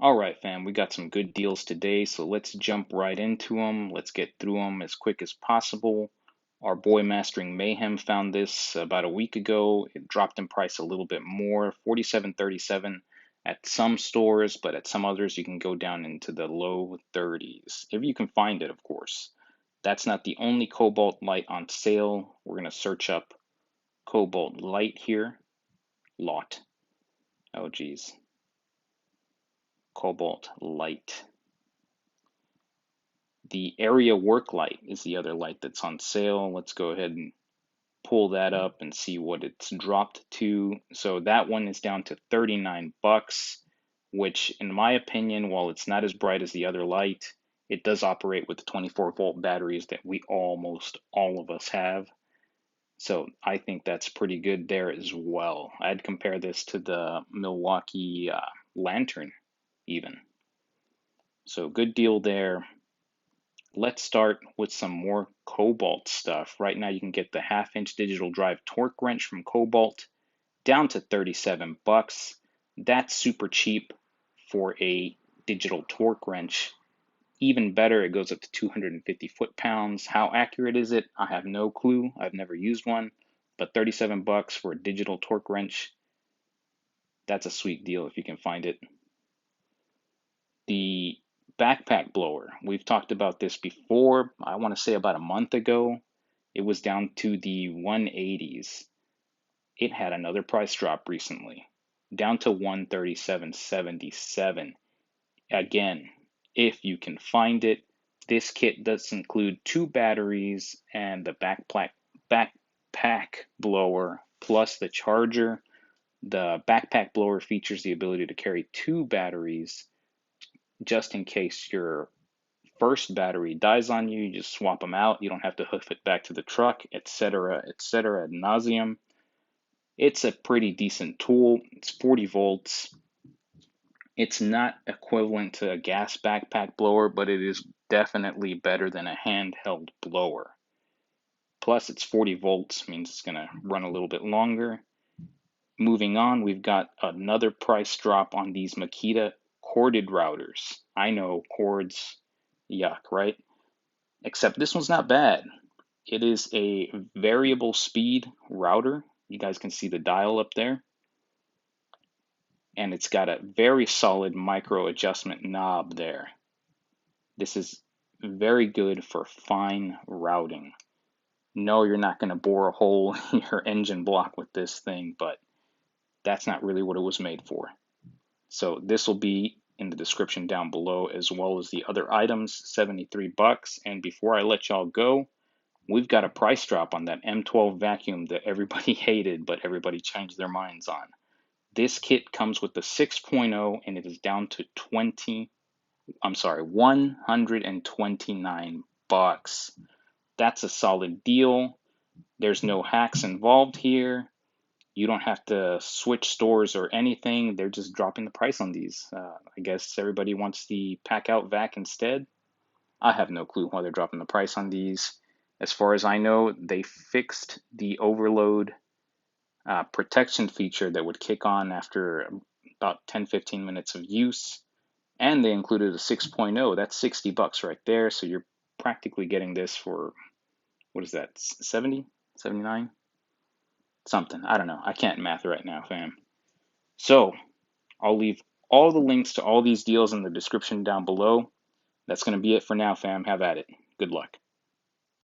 All right, fam, we got some good deals today, so let's jump right into them. Let's get through them as quick as possible. Our boy Mastering Mayhem found this about a week ago. It dropped in price a little bit more, 47.37 at some stores, but at some others you can go down into the low 30s. If you can find it, of course. That's not the only Cobalt light on sale. We're going to search up Cobalt light here. Lot. Oh, geez. Cobalt light. The area work light is the other light that's on sale. Let's go ahead and pull that up and see what it's dropped to. So that one is down to 39 bucks, which in my opinion, while it's not as bright as the other light, it does operate with the 24-volt batteries that we almost all of us have. So I think that's pretty good there as well. I'd compare this to the Milwaukee Lantern even. So good deal there. Let's start with some more Cobalt stuff. Right now you can get the half-inch digital drive torque wrench from Cobalt down to 37 bucks. That's super cheap for a digital torque wrench. Even better, it goes up to 250 foot-pounds. How accurate is it? I have no clue. I've never used one, but 37 bucks for a digital torque wrench, that's a sweet deal if you can find it. The backpack blower, we've talked about this before. I want to say about a month ago. It was down to the 180s. It had another price drop recently, down to 137.77. Again, if you can find it, this kit does include two batteries and the backpack blower plus the charger. The backpack blower features the ability to carry two batteries just in case your first battery dies on you. You just swap them out. You don't have to hoof it back to the truck, etc., etc., ad nauseum. It's a pretty decent tool. It's 40 volts. It's not equivalent to a gas backpack blower, but it is definitely better than a handheld blower. Plus, it's 40 volts, means it's going to run a little bit longer. Moving on, we've got another price drop on these Makita corded routers. I know cords, yuck, right? Except this one's not bad. It is a variable speed router. You guys can see the dial up there. And it's got a very solid micro adjustment knob there. This is very good for fine routing. No, you're not going to bore a hole in your engine block with this thing, but that's not really what it was made for. So this will be in the description down below, as well as the other items, 73 bucks. And before I let y'all go, we've got a price drop on that M12 Vacuum that everybody hated, but everybody changed their minds on. This kit comes with the 6.0 and it is down to 129 bucks. That's a solid deal. There's no hacks involved here. You don't have to switch stores or anything. They're just dropping the price on these. I guess everybody wants the pack out vac instead. I have no clue why they're dropping the price on these. As far as I know, they fixed the overload protection feature that would kick on after about 10-15 minutes of use. And they included a 6.0. That's 60 bucks right there. So you're practically getting this for, what is that, 70, 79? Something. I don't know. I can't math right now, fam. So I'll leave all the links to all these deals in the description down below. That's going to be it for now, fam. Have at it. Good luck.